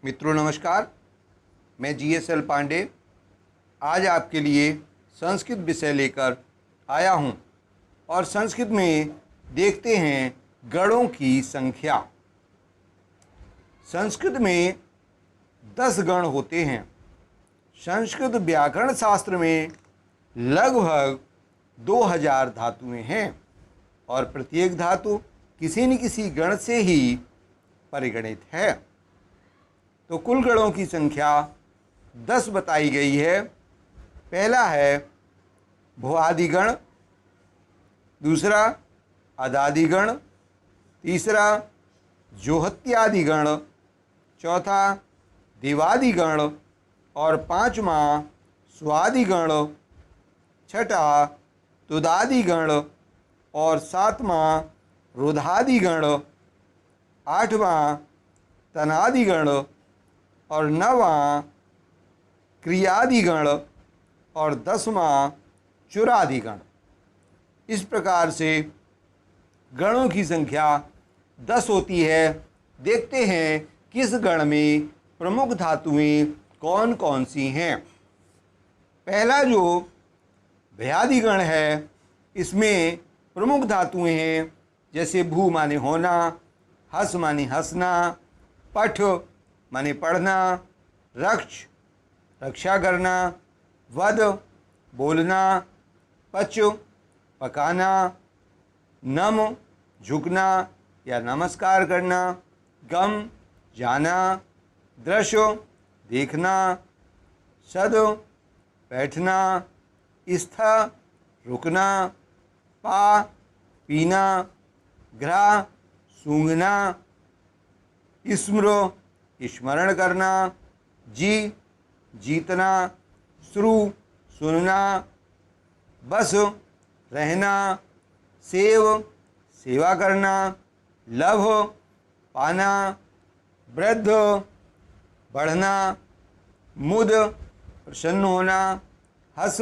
मित्रों नमस्कार, मैं GSL पांडे आज आपके लिए संस्कृत विषय लेकर आया हूं और संस्कृत में देखते हैं गणों की संख्या। संस्कृत में 10 गण होते हैं। संस्कृत व्याकरण शास्त्र में लगभग 2000 धातुएं हैं और प्रत्येक धातु किसी न किसी गण से ही परिगणित है। तो कुल गणों की संख्या 10 बताई गई है। पहला है भुआदिगण, दूसरा अदादिगण, तीसरा जोहत्यादिगण, चौथा दिवादिगण और पांचवा स्वादिगण, छठा तुदादिगण और सातवां रुधादिगण, आठवां तनादिगण और नवां क्रियादिगण और 10वां चुरादिगण। इस प्रकार से गणों की संख्या 10 होती है। देखते हैं किस गण में प्रमुख धातुएं कौन कौन सी हैं। पहला जो भयादिगण है, इसमें प्रमुख धातुएं हैं जैसे भू माने होना, हस माने हंसना, पठ माने पढ़ना, रक्ष रक्षा करना, वद बोलना, पच पकाना, नम झुकना या नमस्कार करना, गम जाना, दृश्य देखना, सद बैठना, स्थ रुकना, पा पीना, घ्रा सूंघना, स्मृ स्मरण करना, जी जीतना, श्रु सुनना, बस रहना, सेव सेवा करना, लभ पाना, वृद्ध बढ़ना, मुद प्रसन्न होना, हस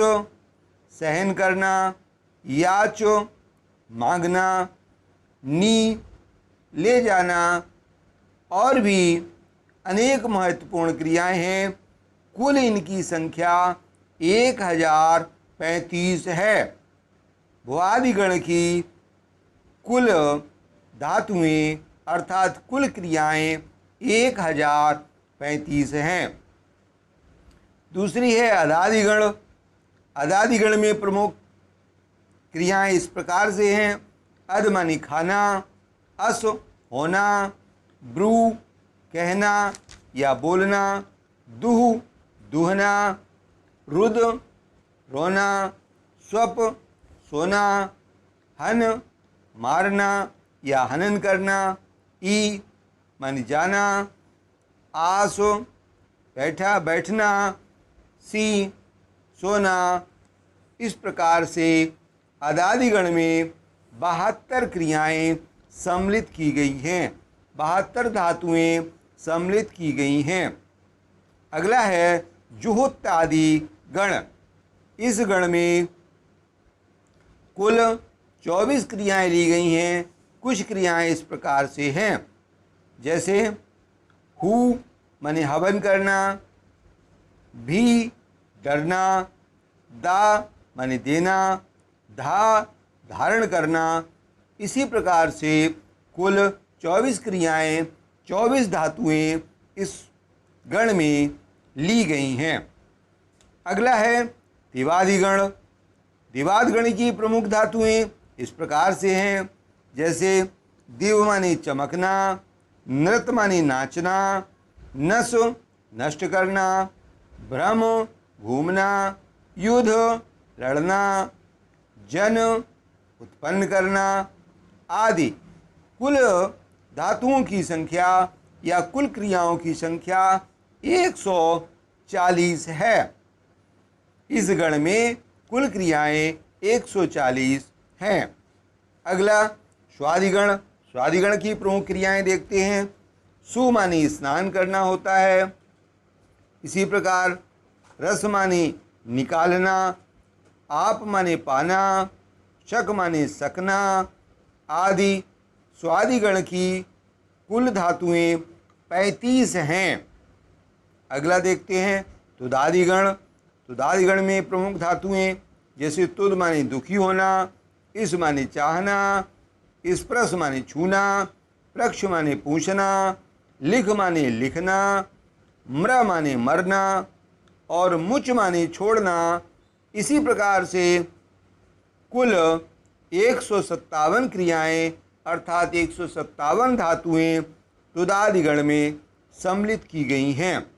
सहन करना, याच मांगना, नी ले जाना और भी अनेक महत्वपूर्ण क्रियाएं हैं। कुल इनकी संख्या 1035 है। भुआदिगण की कुल धातुएं अर्थात कुल क्रियाएं 1035 हैं। दूसरी है अदादिगण। अदादिगण में प्रमुख क्रियाएं इस प्रकार से हैं। अद माने खाना, अस होना, ब्रू कहना या बोलना, दुह दुहना, रुद रोना, स्वप सोना, हन मारना या हनन करना, ई माने जाना, आस बैठना, सी सोना। इस प्रकार से अदादिगण में 72 क्रियाएं सम्मिलित की गई हैं, 72 धातुएं सम्मिलित की गई हैं। अगला है जुहोत्यादि गण। इस गण में कुल 24 क्रियाएं ली गई हैं। कुछ क्रियाएं इस प्रकार से हैं जैसे हु माने हवन करना, भी डरना, दा माने देना, धा धारण करना। इसी प्रकार से कुल 24 क्रियाएं 24 धातुएं इस गण में ली गई हैं। अगला है दिवादिगण। दिवादगण की प्रमुख धातुएं इस प्रकार से हैं जैसे दिव माने चमकना, नृत माने नाचना, नस नष्ट करना, भ्रम घूमना, युद्ध लड़ना, जन उत्पन्न करना आदि। कुल धातुओं की संख्या या कुल क्रियाओं की संख्या 140 है। इस गण में कुल क्रियाएं 140 हैं। अगला स्वादिगण। स्वादिगण की प्रमुख क्रियाएं देखते हैं। सु माने स्नान करना होता है। इसी प्रकार रस माने निकालना, आप माने पाना, शक माने सकना आदि। स्वादिगण की कुल धातुएं 35 हैं। अगला देखते हैं तुदादिगण। तुदादिगण में प्रमुख धातुएं जैसे तुद माने दुखी होना, इस माने चाहना, स्पर्श माने छूना, प्रक्ष माने पूछना, लिख माने लिखना, म्र माने मरना और मुच माने छोड़ना। इसी प्रकार से कुल 157 क्रियाएं अर्थात 157 धातुएं तुदादिगण में सम्मिलित की गई हैं।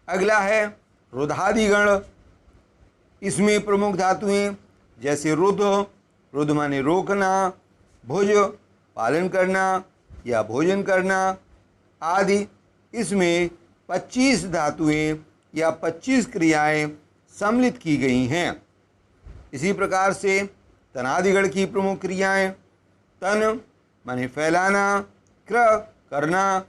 अगला है रुधादिगण। इसमें प्रमुख धातुएं जैसे रुध, रुध माने रोकना, भुज पालन करना या भोजन करना आदि। इसमें 25 धातुएं या 25 क्रियाएं सम्मिलित की गई हैं। इसी प्रकार से तनादिगण की प्रमुख क्रियाएं तन माने फैलाना, क्र करना।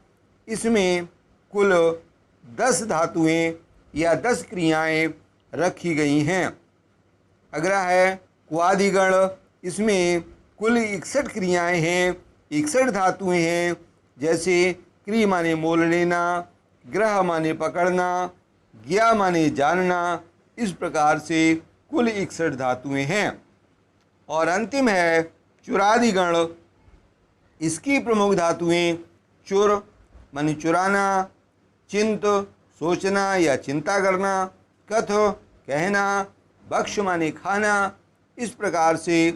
इसमें कुल 10 धातुएं या 10 क्रियाएं रखी गई हैं। अगला है क्वादिगण। इसमें कुल 61 क्रियाएं हैं, 61 धातुएं हैं जैसे क्री माने मोल लेना, ग्रह माने पकड़ना, ज्ञा माने जानना। इस प्रकार से कुल 61 धातुएं हैं। और अंतिम है चुरादिगण। इसकी प्रमुख धातुएं चुर माने चुराना, चिंत सोचना या चिंता करना, कथ कहना, भक्ष माने खाना। इस प्रकार से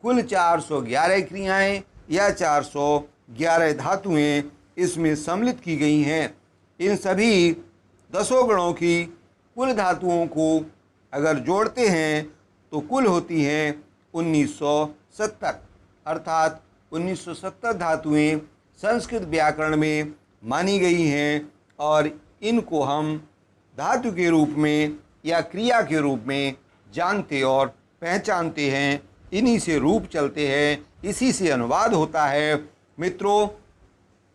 कुल 411 क्रियाएं या 411 धातुएं इसमें सम्मिलित की गई हैं। इन सभी 10 गणों की कुल धातुओं को अगर जोड़ते हैं तो कुल होती हैं 1970 अर्थात 1970 धातुएं संस्कृत व्याकरण में मानी गई हैं और इनको हम धातु के रूप में या क्रिया के रूप में जानते और पहचानते हैं। इन्हीं से रूप चलते हैं, इसी से अनुवाद होता है। मित्रों,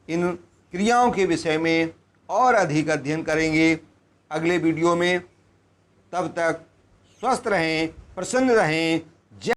इन क्रियाओं के विषय में और अधिक अध्ययन करेंगे अगले वीडियो में। तब तक स्वस्थ रहें, प्रसन्न रहें,